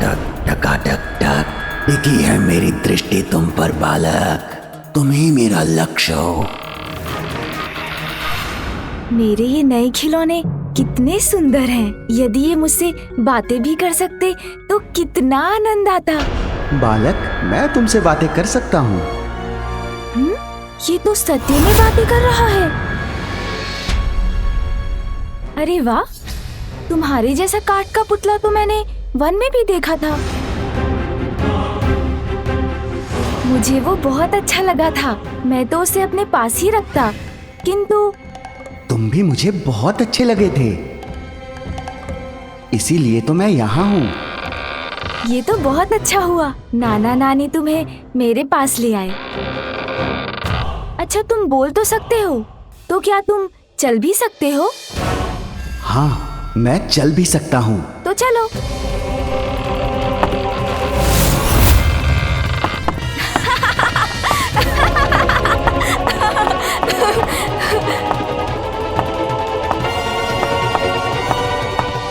टक टकाटक टक। टिकी है मेरी दृष्टि तुम पर बालक, तुम ही मेरा लक्ष्य हो। मेरे ये नए खिलौने कितने सुंदर हैं। यदि ये मुझसे बातें भी कर सकते तो कितना आनंद आता। बालक, मैं तुमसे बातें कर सकता हूँ। ये तो सत्य में बातें कर रहा है। अरे वाह, तुम्हारे जैसा काठ का पुतला तो मैंने वन में भी देखा था। मुझे वो बहुत अच्छा लगा था। मैं तो उसे अपने पास ही रखता, किंतु तुम भी मुझे बहुत अच्छे लगे थे, इसीलिए तो मैं यहाँ हूँ। ये तो बहुत अच्छा हुआ, नाना नानी तुम्हें मेरे पास ले आए। अच्छा, तुम बोल तो सकते हो, तो क्या तुम चल भी सकते हो? हाँ, मैं चल भी सकता हूँ। तो चलो।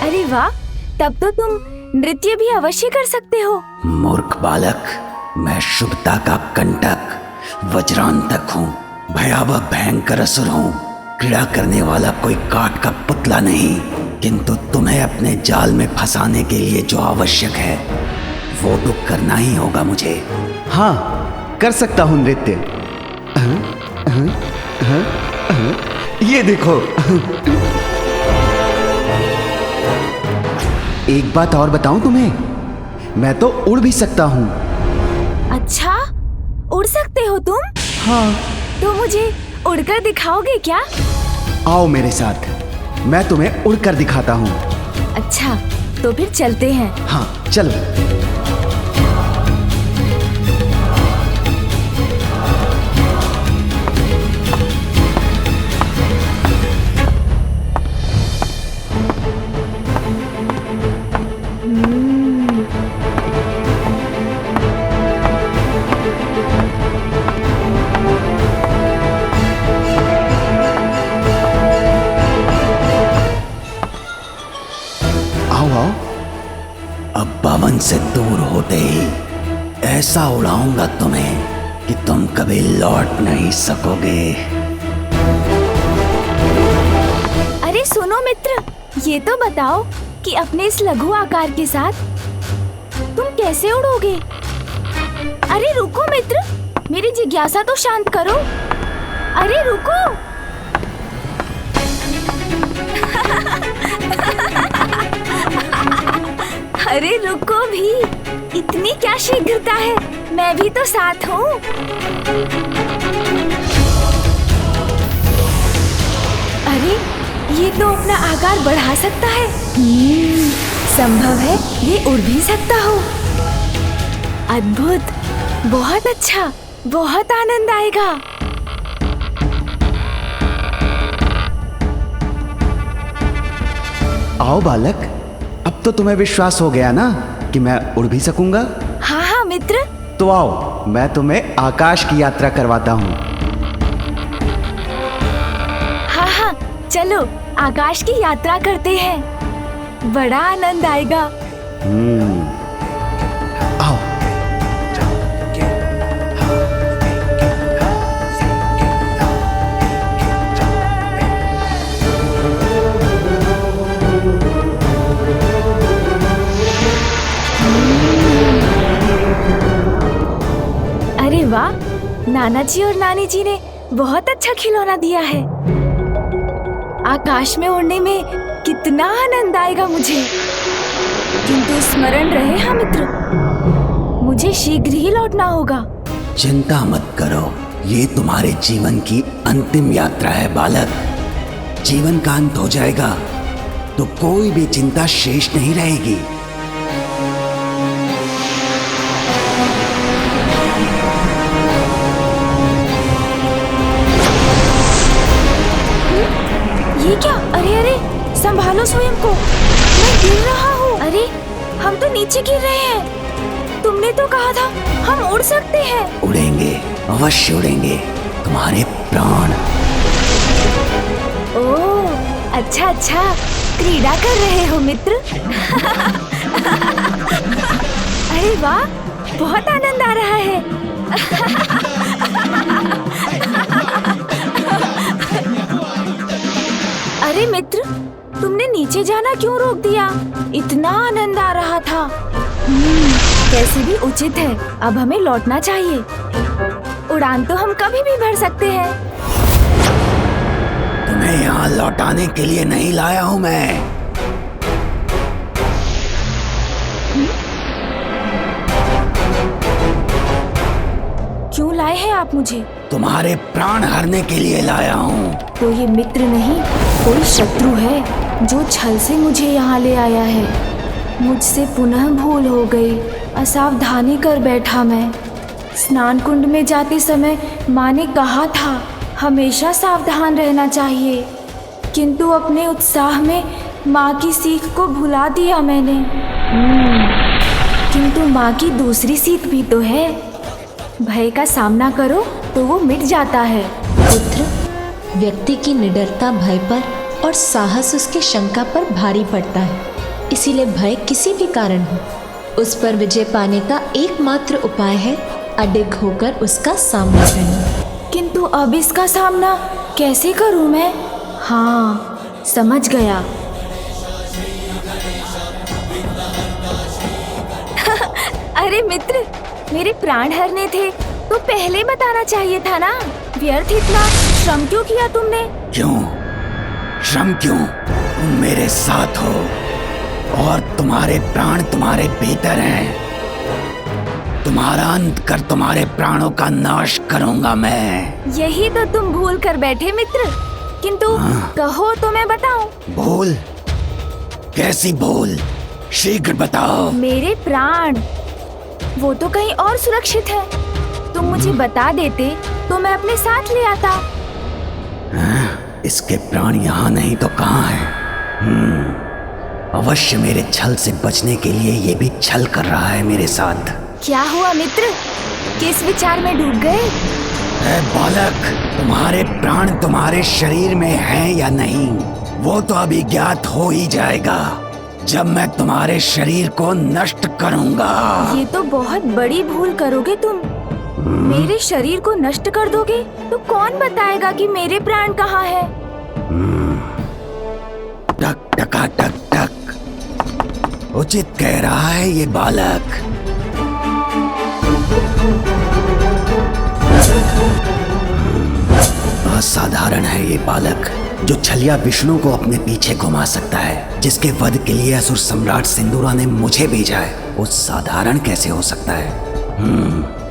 अरे वाह, तब तो तुम नृत्य भी अवश्य कर सकते हो। मूर्ख बालक, मैं शुभता का कंटक वज्रांतक हूँ, भयावह भयंकर असुर हूँ। क्रीड़ा करने वाला कोई काठ का पुतला नहीं, किंतु तुम्हें अपने जाल में फंसाने के लिए जो आवश्यक है वो तो करना ही होगा मुझे। हाँ, कर सकता हूँ नृत्य। ये देखो। एक बात और बताऊं तुम्हें, मैं तो उड़ भी सकता हूँ। अच्छा, उड़ सकते हो तुम? हाँ। तो मुझे उड़कर दिखाओगे क्या? आओ मेरे साथ, मैं तुम्हें उड़कर दिखाता हूँ। अच्छा, तो फिर चलते हैं। हाँ, चलो। अब भवन से दूर होते ही ऐसा उड़ाऊंगा तुम्हें कि तुम कभी लौट नहीं सकोगे। अरे सुनो मित्र, ये तो बताओ कि अपने इस लघु आकार के साथ तुम कैसे उड़ोगे? अरे रुको मित्र, मेरी जिज्ञासा तो शांत करो। अरे रुको। अरे रुको भी, इतनी क्या शीघ्रता है? मैं भी तो साथ हूँ। अरे ये तो अपना आकार बढ़ा सकता है। संभव है ये उड़ भी सकता हो। अद्भुत, बहुत अच्छा, बहुत आनंद आएगा। आओ बालक, अब तो तुम्हें विश्वास हो गया ना कि मैं उड़ भी सकूंगा? हाँ हाँ मित्र। तो आओ, मैं तुम्हें आकाश की यात्रा करवाता हूँ। हाँ हाँ, चलो आकाश की यात्रा करते हैं, बड़ा आनंद आएगा। आओ। अरे वाह, नाना जी और नानी जी ने बहुत अच्छा खिलौना दिया है। आकाश में उड़ने में कितना आनंद आएगा मुझे। किंतु स्मरण रहे हाँ मित्र, मुझे शीघ्र ही लौटना होगा। चिंता मत करो, ये तुम्हारे जीवन की अंतिम यात्रा है बालक। जीवन का अंत हो जाएगा तो कोई भी चिंता शेष नहीं रहेगी। ये क्या? अरे अरे, संभालो स्वयं को, मैं गिर रहा हूँ। अरे हम तो नीचे गिर रहे हैं। तुमने तो कहा था हम उड़ सकते हैं। उड़ेंगे, अवश्य उड़ेंगे, तुम्हारे प्राण। ओह अच्छा अच्छा, क्रीड़ा कर रहे हो मित्र। अरे वाह, बहुत आनंद आ रहा है। अरे मित्र, तुमने नीचे जाना क्यों रोक दिया? इतना आनंद आ रहा था। कैसे भी उचित है, अब हमें लौटना चाहिए। उड़ान तो हम कभी भी भर सकते हैं। तुम्हें यहाँ लौटाने के लिए नहीं लाया हूँ मैं। क्यों लाए हैं आप मुझे? तुम्हारे प्राण हरने के लिए लाया हूँ। तो ये मित्र नहीं, कोई शत्रु है जो छल से मुझे यहाँ ले आया है। मुझसे पुनः भूल हो गई, असावधानी कर बैठा मैं। स्नान कुंड में जाते समय माँ ने कहा था हमेशा सावधान रहना चाहिए, किंतु अपने उत्साह में माँ की सीख को भुला दिया मैंने। किंतु माँ की दूसरी सीख भी तो है, भय का सामना करो तो वो मिट जाता है। पुत्र, व्यक्ति की निडरता भय पर और साहस उसके शंका पर भारी पड़ता है। इसीलिए भय किसी भी कारण हो, उस पर विजय पाने का एकमात्र उपाय है अडिग होकर उसका सामना करना। किंतु अब इसका सामना कैसे करूं मैं? हाँ, समझ गया। अरे मित्र, मेरे प्राण हरने थे तो पहले बताना चाहिए था ना। व्यर्थ इतना श्रम क्यों किया तुमने? क्यों श्रम क्यों? तुम मेरे साथ हो और तुम्हारे प्राण तुम्हारे भीतर हैं। तुम्हारा अंत कर तुम्हारे प्राणों का नाश करूंगा मैं। यही तो तुम भूल कर बैठे मित्र। किंतु कहो तो मैं बताऊं। भूल? कैसी भूल? शीघ्र बताओ। मेरे प्राण, वो तो कहीं और सुरक्षित है। तुम मुझे बता देते तो मैं अपने साथ ले आता। इसके प्राण यहाँ नहीं तो कहाँ है? अवश्य मेरे छल से बचने के लिए ये भी छल कर रहा है मेरे साथ। क्या हुआ मित्र, किस विचार में डूब गए? बालक, तुम्हारे प्राण तुम्हारे शरीर में हैं या नहीं, वो तो अभी ज्ञात हो ही जाएगा जब मैं तुम्हारे शरीर को नष्ट करूंगा। ये तो बहुत बड़ी भूल करोगे तुम। मेरे शरीर को नष्ट कर दोगे तो कौन बताएगा कि मेरे प्राण कहाँ है? टक टका टक टक, उचित कह रहा है ये बालक। असाधारण है ये बालक, जो छलिया विष्णु को अपने पीछे घुमा सकता है, जिसके वध के लिए असुर सम्राट सिंदूरा ने मुझे भेजा है। वो साधारण कैसे हो सकता है?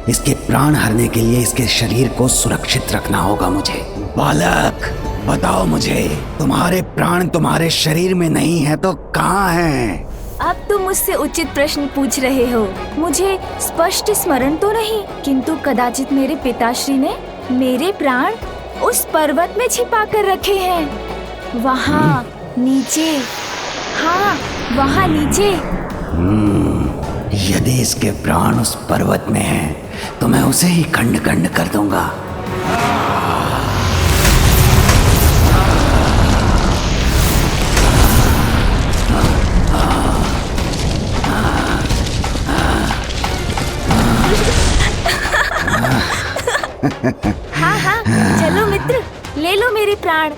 इसके प्राण हरने के लिए इसके शरीर को सुरक्षित रखना होगा मुझे। बालक, बताओ मुझे, तुम्हारे प्राण तुम्हारे शरीर में नहीं है तो कहाँ हैं? अब तुम मुझसे उचित प्रश्न पूछ रहे हो। मुझे स्पष्ट स्मरण तो नहीं, किंतु कदाचित मेरे पिताश्री ने मेरे प्राण उस पर्वत में छिपा कर रखे हैं। वहाँ नीचे, हाँ वहाँ नीचे। यदि इसके प्राण उस पर्वत में हैं, तो मैं उसे ही खंड खंड कर दूंगा। हाँ हाँ, चलो मित्र, ले लो मेरे प्राण।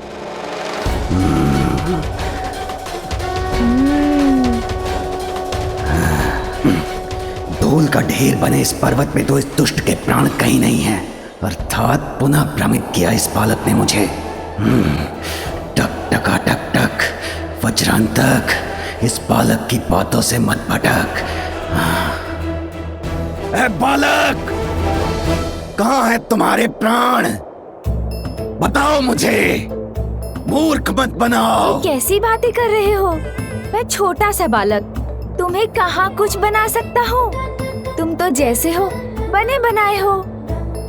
धूल का ढेर बने इस पर्वत में तो इस दुष्ट के प्राण कहीं नहीं हैं। अर्थात पुनः भ्रमित किया इस बालक ने मुझे। टक टका टक टक, वज्रांतक, इस बालक की बातों से मत भटक। ए बालक, कहाँ है तुम्हारे प्राण? बताओ मुझे, मूर्ख मत बनाओ। कैसी बातें कर रहे हो? मैं छोटा सा बालक, तुम्हें कहाँ कुछ बना सकता हूँ? तुम तो जैसे हो बने बनाए हो।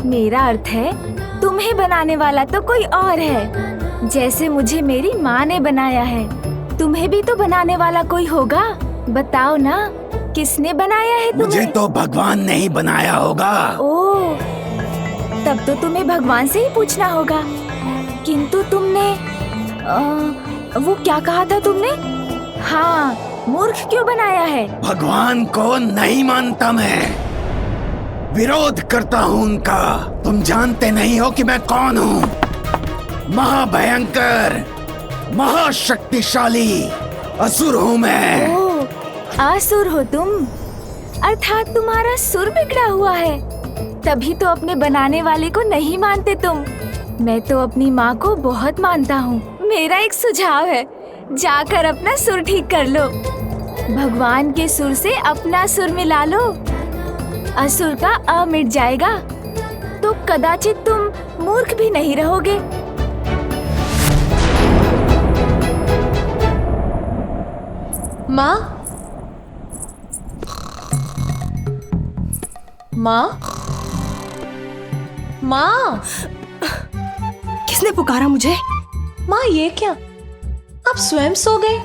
मेरा अर्थ है तुम्हें बनाने वाला तो कोई और है। जैसे मुझे मेरी माँ ने बनाया है, तुम्हें भी तो बनाने वाला कोई होगा। बताओ ना, किसने बनाया है तुम्हें? मुझे तो भगवान ने ही बनाया होगा। ओह, तब तो तुम्हें भगवान से ही पूछना होगा। किंतु तुमने वो क्या कहा था तुमने? हाँ, मूर्ख क्यों बनाया है? भगवान को नहीं मानता मैं, विरोध करता हूँ उनका। तुम जानते नहीं हो कि मैं कौन हूँ? महाभयंकर, महाशक्तिशाली असुर हूँ मैं। ओह, असुर हो तुम, अर्थात तुम्हारा सुर बिगड़ा हुआ है, तभी तो अपने बनाने वाले को नहीं मानते तुम। मैं तो अपनी माँ को बहुत मानता हूँ। मेरा एक सुझाव है, जाकर अपना सुर ठीक कर लो। भगवान के सुर से अपना सुर मिला लो, असुर का अ मिट जाएगा, तो कदाचित तुम मूर्ख भी नहीं रहोगे। माँ, माँ, माँ, किसने पुकारा मुझे? माँ ये क्या? आप स्वयं सो गए?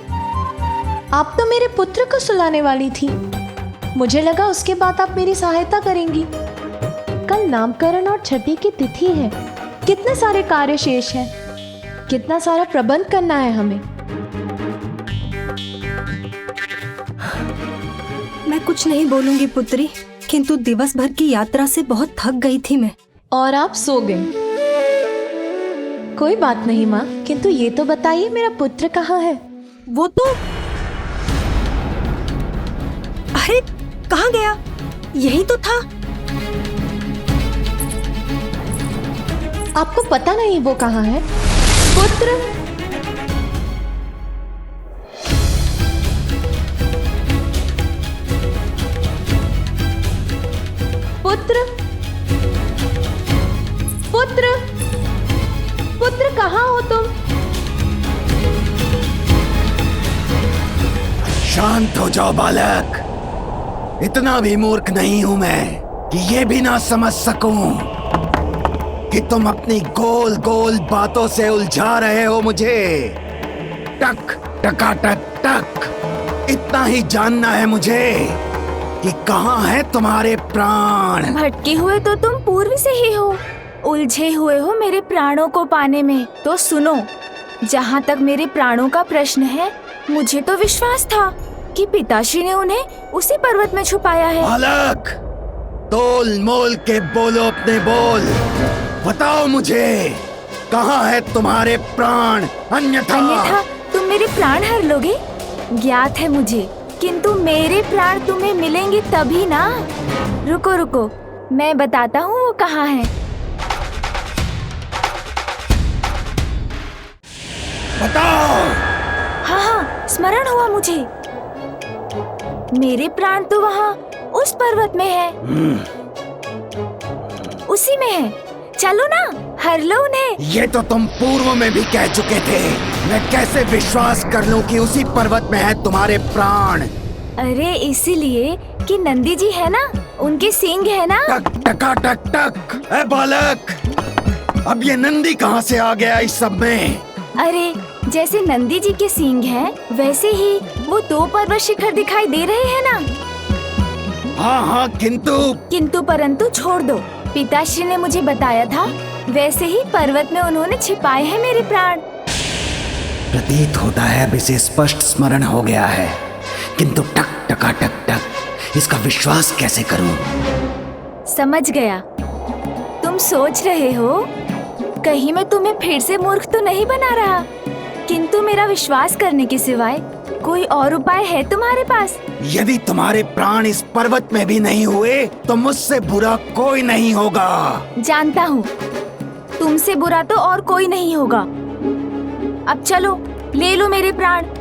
आप तो मेरे पुत्र को सुलाने वाली थी। मुझे लगा उसके बाद आप मेरी सहायता करेंगी। कल नामकरण और छठी की तिथि है, कितने सारे कार्य शेष हैं, कितना सारा प्रबंध करना है हमें। मैं कुछ नहीं बोलूंगी पुत्री, किंतु दिवस भर की यात्रा से बहुत थक गई थी मैं। और आप सो गए। कोई बात नहीं माँ, किंतु ये तो बताइए मेरा पुत्र कहाँ है? वो तो, अरे कहाँ गया? यही तो था। आपको पता नहीं वो कहाँ है? पुत्र, पुत्र, पुत्र, पुत्र कहाँ हो तुम? शांत हो जाओ बालक, इतना भी मूर्ख नहीं हूं मैं कि ये भी ना समझ सकूं कि तुम अपनी गोल गोल बातों से उलझा रहे हो मुझे। टक टकाटक टक, इतना ही जानना है मुझे कि कहाँ है तुम्हारे प्राण। भटके हुए तो तुम पूर्व से ही हो, उलझे हुए हो मेरे प्राणों को पाने में। तो सुनो, जहाँ तक मेरे प्राणों का प्रश्न है, मुझे तो विश्वास था कि पिताश्री ने उन्हें उसी पर्वत में छुपाया है। बालक, तोल मोल के बोलो अपने बोल, बताओ मुझे कहाँ है तुम्हारे प्राण, अन्यथा तुम मेरे प्राण हर लोगे। ज्ञात है मुझे, किंतु मेरे प्राण तुम्हें मिलेंगे तभी ना। रुको रुको, मैं बताता हूँ वो कहाँ है। बताओ। हाँ हाँ, स्मरण हुआ मुझे। मेरे प्राण तो वहाँ उस पर्वत में है, उसी में है। चलो ना, हर लो उन्हें। ये तो तुम पूर्व में भी कह चुके थे, मैं कैसे विश्वास कर लूं कि उसी पर्वत में है तुम्हारे प्राण। अरे इसीलिए कि नंदी जी है ना, उनके सींग है ना। टक टका टक टक। ए बालक, अब ये नंदी कहाँ से आ गया इस सब में? अरे जैसे नंदी जी के सींग हैं, वैसे ही वो 2 पर्वत शिखर दिखाई दे रहे हैं ना। हाँ हाँ, किंतु परंतु छोड़ दो। पिताश्री ने मुझे बताया था, वैसे ही पर्वत में उन्होंने छिपाए हैं मेरे प्राण। प्रतीत होता है अब इसे स्पष्ट स्मरण हो गया है, किंतु टक टका टक टक, इसका विश्वास कैसे करूं? समझ गया, तुम सोच रहे हो कहीं मैं तुम्हें फिर से मूर्ख तो नहीं बना रहा, किंतु मेरा विश्वास करने के सिवाय कोई और उपाय है तुम्हारे पास? यदि तुम्हारे प्राण इस पर्वत में भी नहीं हुए तो मुझसे बुरा कोई नहीं होगा। जानता हूँ, तुमसे बुरा तो और कोई नहीं होगा। अब चलो, ले लो मेरे प्राण।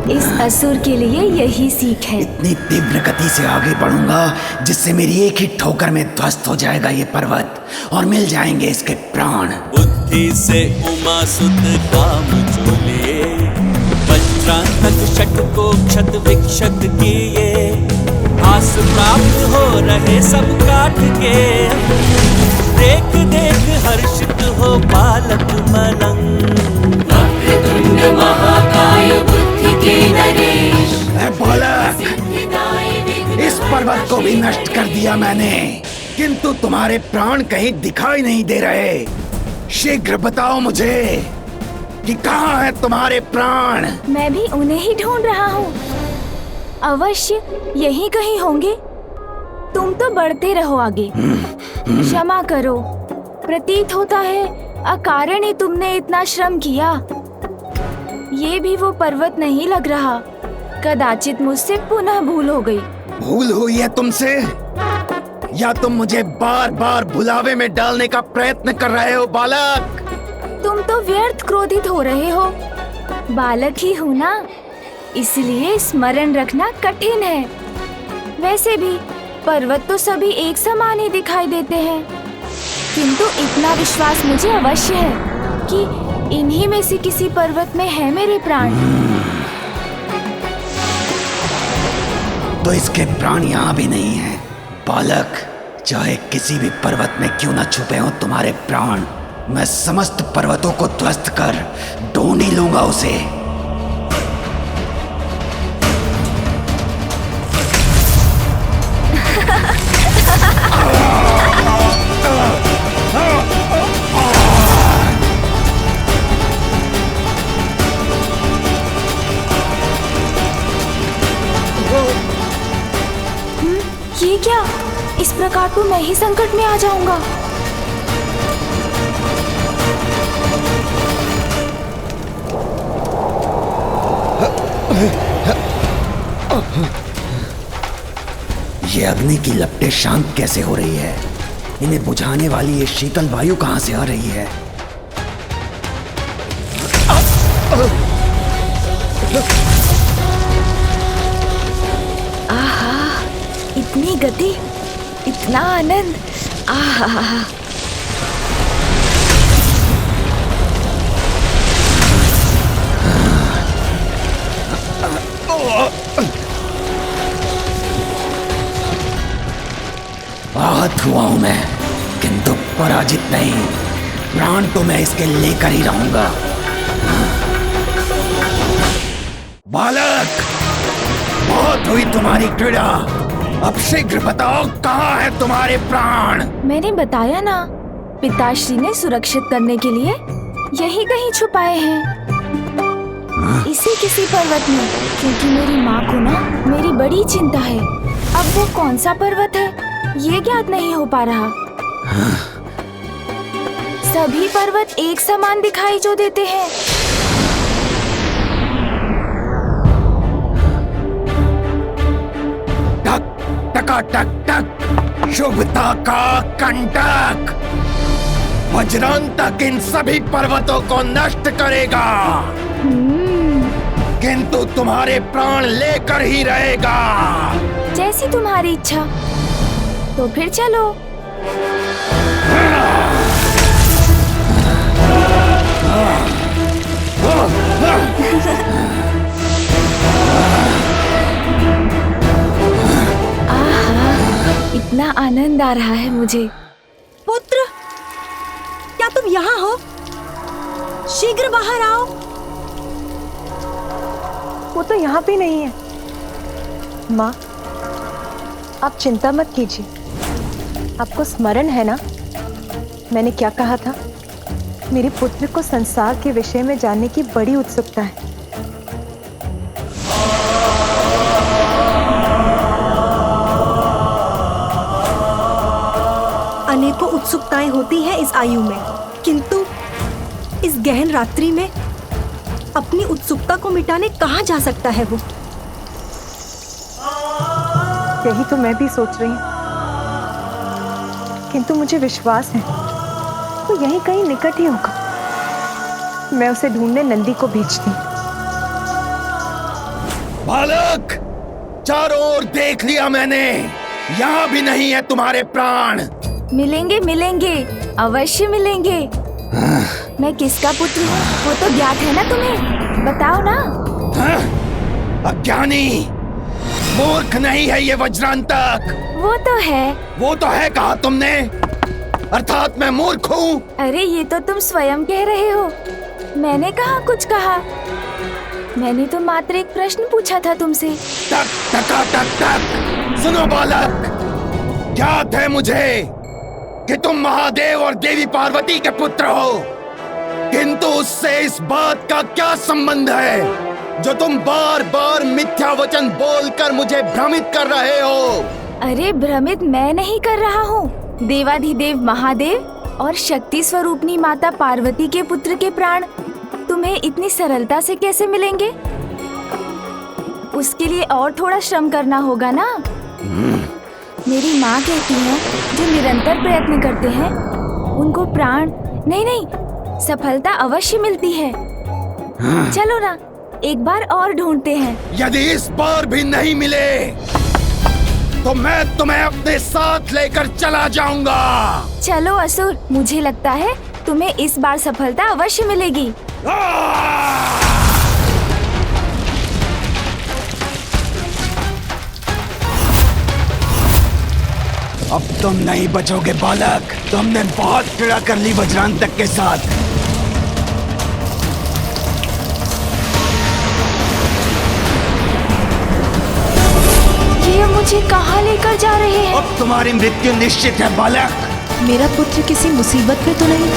इस असुर के लिए यही सीख है। इतनी तीव्र गति से आगे बढ़ूंगा जिससे मेरी एक ही ठोकर में ध्वस्त हो जाएगा ये पर्वत और मिल जाएंगे इसके प्राण। बुद्धि से उमा सुत काम जो लिए, वज्रांतक शठ को क्षत विक्षत किए, आस प्राप्त हो रहे सब काट के, देख देख हर्षित हो बालक मलंग। वक्रतुंड महाकाय बुद्धि के नरेश, बालक, इस पर्वत को भी नष्ट कर दिया मैंने, किंतु तुम्हारे प्राण कहीं दिखाई नहीं दे रहे। शीघ्र बताओ मुझे कि कहाँ है तुम्हारे प्राण। मैं भी उन्हें ही ढूंढ रहा हूँ। अवश्य यहीं कहीं होंगे। तुम तो बढ़ते रहो आगे। क्षमा करो, प्रतीत होता है अकारण ही तुमने इतना श्रम किया। ये भी वो पर्वत नहीं लग रहा। कदाचित मुझसे पुनः भूल हो गई। भूल हुई है तुमसे, या तुम मुझे बार बार भुलावे में डालने का प्रयत्न कर रहे हो बालक? तुम तो व्यर्थ क्रोधित हो रहे हो। बालक ही हूँ ना, इसलिए स्मरण रखना कठिन है। वैसे भी पर्वत तो सभी एक समान ही दिखाई देते हैं, किंतु इतना विश्वास मुझे अवश्य है कि इन्हीं में से किसी पर्वत में है मेरे प्राण। तो इसके प्राण यहाँ भी नहीं है बालक। चाहे किसी भी पर्वत में क्यों न छुपे हो तुम्हारे प्राण, मैं समस्त पर्वतों को ध्वस्त कर ढूंढ ही लूंगा उसे। ये क्या? इस प्रकार तो मैं ही संकट में आ जाऊंगा। ये अग्नि की लपटें शांत कैसे हो रही है? इन्हें बुझाने वाली ये शीतल वायु कहाँ से आ रही है? आहा, इतनी गति, इतना आनंद। आहा, आहत हुआ हूं मैं, किंतु पराजित नहीं। प्राण तो मैं इसके लेकर ही रहूंगा। बालक, बहुत हुई तुम्हारी क्रीड़ा। अब शीघ्र बताओ कहाँ है तुम्हारे प्राण। मैंने बताया ना, पिताश्री ने सुरक्षित करने के लिए यही कहीं छुपाए हैं, इसी किसी पर्वत में। क्योंकि मेरी माँ को ना मेरी बड़ी चिंता है। अब वो कौन सा पर्वत है ये ज्ञात नहीं हो पा रहा। सभी पर्वत एक समान दिखाई जो देते हैं। टक टका टक टक, शुभता का कंटक। वज्रांतक इन सभी पर्वतों को नष्ट करेगा, किंतु तुम्हारे प्राण लेकर ही रहेगा। जैसी तुम्हारी इच्छा। तो फिर चलो। आहा, इतना आनंद आ रहा है मुझे। पुत्र, क्या तुम यहाँ हो? शीघ्र बाहर आओ। वो तो यहाँ भी नहीं है। माँ, आप चिंता मत कीजिए। आपको स्मरण है ना मैंने क्या कहा था? मेरे पुत्र को संसार के विषय में जानने की बड़ी उत्सुकता है। अनेकों उत्सुकताएं होती हैं इस आयु में, किंतु इस गहन रात्रि में अपनी उत्सुकता को मिटाने कहाँ जा सकता है वो? यही तो मैं भी सोच रही हूँ, किंतु मुझे विश्वास है वो यहीं कहीं निकट ही होगा। मैं उसे ढूंढने नंदी को भेजती हूँ। बालक, चारों ओर देख लिया मैंने, यहाँ भी नहीं है तुम्हारे प्राण। मिलेंगे मिलेंगे, अवश्य मिलेंगे। मैं किसका पुत्र हूँ वो तो ज्ञात है ना तुम्हें, बताओ ना। अज्ञानी, मूर्ख नहीं है ये वज्रांतक। वो तो है कहा तुमने? अर्थात मैं मूर्ख हूँ? अरे ये तो तुम स्वयं कह रहे हो, मैंने कहा कुछ कहा। मैंने तो मात्र एक प्रश्न पूछा था तुमसे। टक टका टक टक। सुनो बालक, ज्ञात है मुझे कि तुम महादेव और देवी पार्वती के पुत्र हो, किंतु उससे इस बात का क्या संबंध है जो तुम बार बार मिथ्या वचन बोलकर मुझे भ्रमित कर रहे हो? अरे भ्रमित मैं नहीं कर रहा हूँ। देवाधिदेव महादेव और शक्ति स्वरूपनी माता पार्वती के पुत्र के प्राण तुम्हें इतनी सरलता से कैसे मिलेंगे? उसके लिए और थोड़ा श्रम करना होगा ना। मेरी माँ कहती है जो निरंतर प्रयत्न करते हैं उनको प्राण नहीं सफलता अवश्य मिलती है। चलो ना एक बार और ढूंढते हैं। यदि इस बार भी नहीं मिले तो मैं तुम्हें अपने साथ लेकर चला जाऊंगा। चलो असुर, मुझे लगता है तुम्हें इस बार सफलता अवश्य मिलेगी। अब तुम नहीं बचोगे बालक, तुमने बहुत पीड़ा कर ली वज्रांतक के साथ। ये मुझे कहाँ लेकर जा रहे हैं? अब तुम्हारी मृत्यु निश्चित है बालक। मेरा पुत्र किसी मुसीबत में तो नहीं?